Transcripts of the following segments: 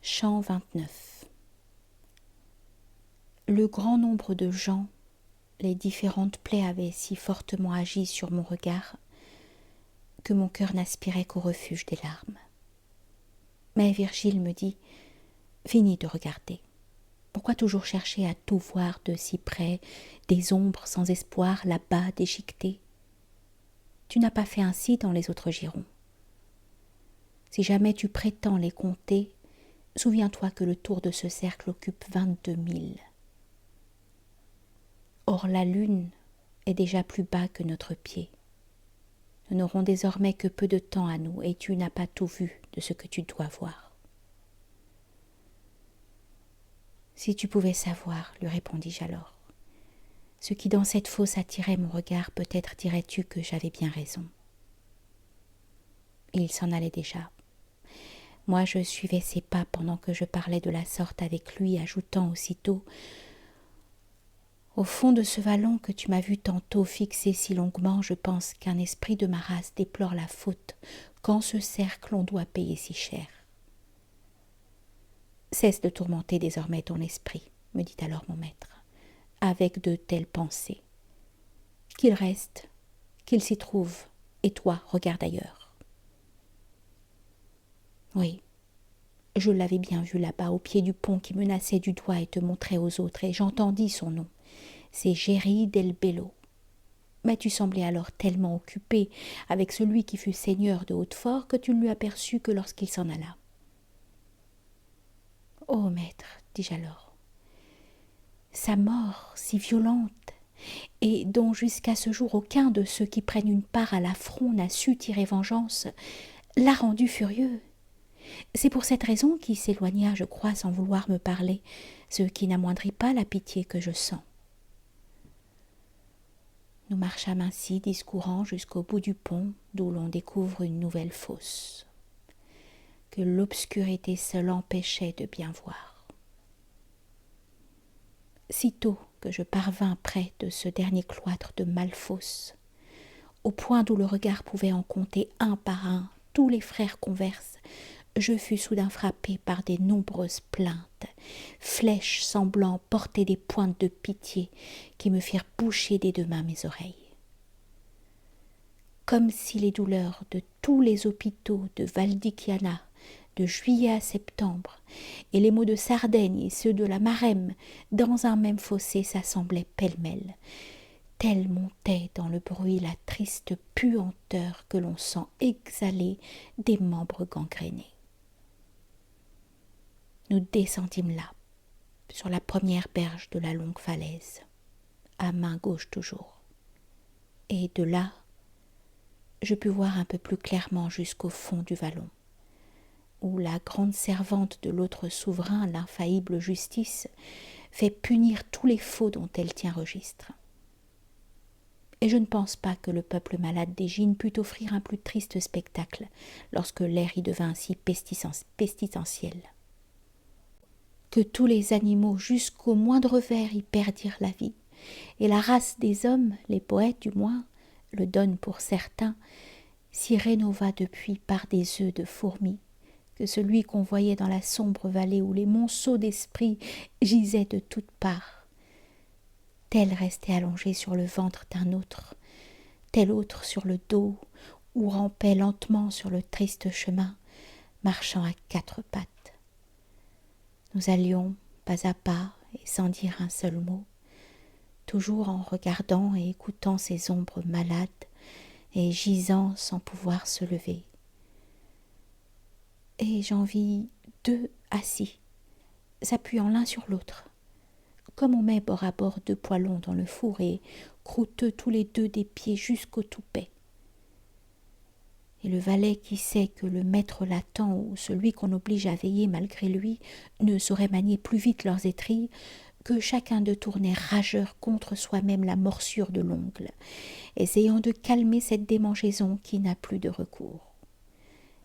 Chant 29. Le grand nombre de gens, les différentes plaies avaient si fortement agi sur mon regard que mon cœur n'aspirait qu'au refuge des larmes. Mais Virgile me dit « Finis de regarder. Pourquoi toujours chercher à tout voir de si près, des ombres sans espoir là-bas déchiquetées? Tu n'as pas fait ainsi dans les autres girons. Si jamais tu prétends les compter, souviens-toi que le tour de ce cercle occupe 22 000. Or la lune est déjà plus bas que notre pied. Nous n'aurons désormais que peu de temps à nous, et tu n'as pas tout vu de ce que tu dois voir. » Si tu pouvais savoir, lui répondis-je alors, ce qui dans cette fosse attirait mon regard, peut-être dirais-tu que j'avais bien raison. Il s'en allait déjà. Moi je suivais ses pas pendant que je parlais de la sorte avec lui, ajoutant aussitôt « Au fond de ce vallon que tu m'as vu tantôt fixé si longuement, je pense qu'un esprit de ma race déplore la faute qu'en ce cercle on doit payer si cher. » « Cesse de tourmenter désormais ton esprit, me dit alors mon maître, avec de telles pensées. Qu'il reste, qu'il s'y trouve, et toi, regarde ailleurs. » Oui, je l'avais bien vu là-bas, au pied du pont qui menaçait du doigt et te montrait aux autres, et j'entendis son nom. C'est Géry del Bello. Mais tu semblais alors tellement occupé avec celui qui fut seigneur de Hautefort que tu ne lui aperçus que lorsqu'il s'en alla. « Oh, maître, dis-je alors, sa mort si violente, et dont jusqu'à ce jour aucun de ceux qui prennent une part à l'affront n'a su tirer vengeance, l'a rendu furieux. C'est pour cette raison qu'il s'éloigna, je crois, sans vouloir me parler, ce qui n'amoindrit pas la pitié que je sens. » Nous marchâmes ainsi, discourant jusqu'au bout du pont, d'où l'on découvre une nouvelle fosse, que l'obscurité seule empêchait de bien voir. Sitôt que je parvins près de ce dernier cloître de Malfosse, au point d'où le regard pouvait en compter un par un tous les frères converses, je fus soudain frappé par des nombreuses plaintes, flèches semblant porter des pointes de pitié qui me firent boucher des deux mains mes oreilles. Comme si les douleurs de tous les hôpitaux de Valdichiana, de juillet à septembre, et les maux de Sardaigne et ceux de la Maremme, dans un même fossé s'assemblaient pêle-mêle. Telle montait dans le bruit la triste puanteur que l'on sent exhaler des membres gangrénés. Nous descendîmes là, sur la première berge de la longue falaise, à main gauche toujours, et de là, je pus voir un peu plus clairement jusqu'au fond du vallon, où la grande servante de l'autre souverain, l'infaillible justice, fait punir tous les faux dont elle tient registre. Et je ne pense pas que le peuple malade d'Égine pût offrir un plus triste spectacle lorsque l'air y devint si pestilentiel. Que tous les animaux jusqu'au moindre ver y perdirent la vie, et la race des hommes, les poètes du moins, le donnent pour certain, s'y rénova depuis par des œufs de fourmis, que celui qu'on voyait dans la sombre vallée où les monceaux d'esprits gisaient de toutes parts. Tel restait allongé sur le ventre d'un autre, tel autre sur le dos, ou rampait lentement sur le triste chemin, marchant à quatre pattes. Nous allions pas à pas et sans dire un seul mot, toujours en regardant et écoutant ces ombres malades et gisant sans pouvoir se lever. Et j'en vis deux assis, s'appuyant l'un sur l'autre, comme on met bord à bord deux poêlons dans le four et croûteux tous les deux des pieds jusqu'au toupet. Et le valet qui sait que le maître l'attend ou celui qu'on oblige à veiller malgré lui ne saurait manier plus vite leurs étrilles, que chacun d'eux tournait rageur contre soi-même la morsure de l'ongle, essayant de calmer cette démangeaison qui n'a plus de recours.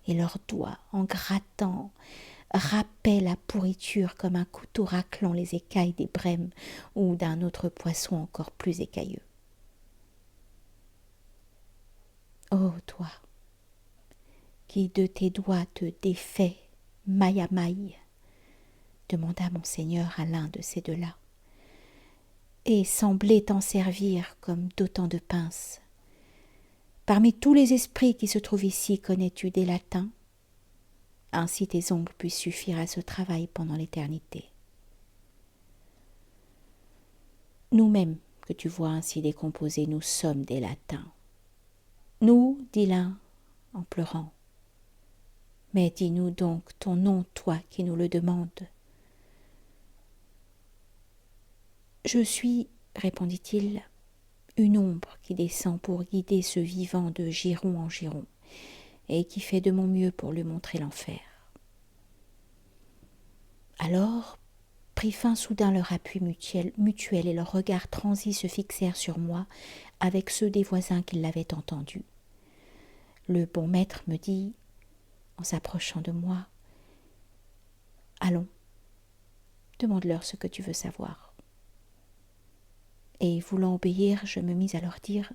Et leurs doigts, en grattant, râpaient la pourriture comme un couteau raclant les écailles des brèmes ou d'un autre poisson encore plus écailleux. Ô toi, qui de tes doigts te défais, maille à maille, demanda Monseigneur à l'un de ces deux-là. Et semblait t'en servir comme d'autant de pinces. Parmi tous les esprits qui se trouvent ici, connais-tu des latins? Ainsi tes ongles puissent suffire à ce travail pendant l'éternité. Nous-mêmes, que tu vois ainsi décomposés, nous sommes des latins. Nous, dit l'un en pleurant. Mais dis-nous donc ton nom, toi qui nous le demandes. Je suis, répondit-il, une ombre qui descend pour guider ce vivant de giron en giron, et qui fait de mon mieux pour lui montrer l'enfer. Alors, prit fin soudain leur appui mutuel et leurs regards transis se fixèrent sur moi avec ceux des voisins qui l'avaient entendu. Le bon maître me dit, en s'approchant de moi, « Allons, demande-leur ce que tu veux savoir. » Et voulant obéir, je me mis à leur dire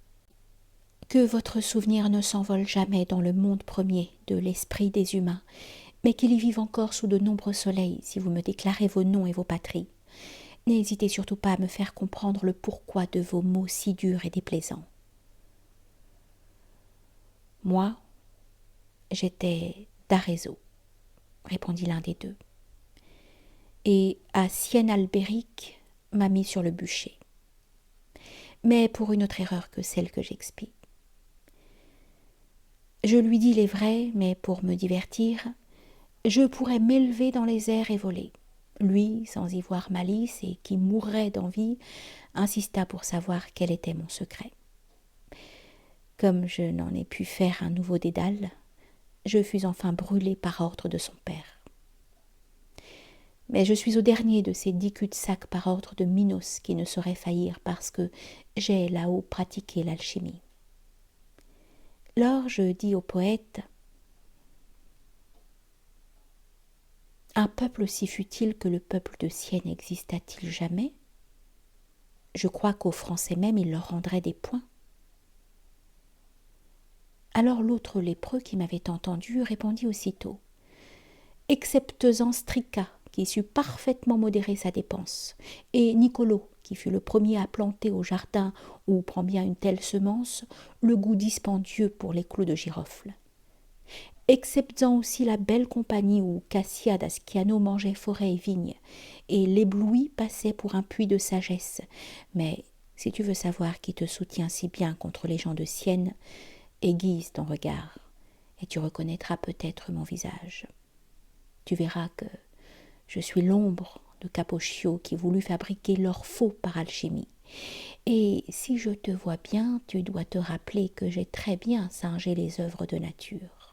« Que votre souvenir ne s'envole jamais dans le monde premier de l'esprit des humains, mais qu'il y vive encore sous de nombreux soleils si vous me déclarez vos noms et vos patries. N'hésitez surtout pas à me faire comprendre le pourquoi de vos mots si durs et déplaisants. » Moi, j'étais d'Arezzo, répondit l'un des deux, et à Sienne Albéric m'a mis sur le bûcher, mais pour une autre erreur que celle que j'expie. Je lui dis les vrais, mais pour me divertir, je pourrais m'élever dans les airs et voler. Lui, sans y voir malice et qui mourrait d'envie, insista pour savoir quel était mon secret. Comme je n'en ai pu faire un nouveau dédale, je fus enfin brûlé par ordre de son père. Mais je suis au dernier de ces 10 cul-de-sac par ordre de Minos qui ne saurait faillir parce que j'ai là-haut pratiqué l'alchimie. Lors je dis au poète « Un peuple aussi futile que le peuple de Sienne exista-t-il jamais? Je crois qu'aux Français même il leur rendrait des points. » Alors l'autre lépreux qui m'avait entendu répondit aussitôt « Exceptez-en Strica, qui sut parfaitement modérer sa dépense, et Nicolo, qui fut le premier à planter au jardin où prend bien une telle semence le goût dispendieux pour les clous de girofle. Exceptant aussi la belle compagnie où Cassia d'Asciano mangeait forêt et vigne, et l'ébloui passait pour un puits de sagesse. Mais si tu veux savoir qui te soutient si bien contre les gens de Sienne, aiguise ton regard, et tu reconnaîtras peut-être mon visage. Tu verras que je suis l'ombre de Capocchio qui voulut fabriquer l'or faux par alchimie. Et si je te vois bien, tu dois te rappeler que j'ai très bien singé les œuvres de nature.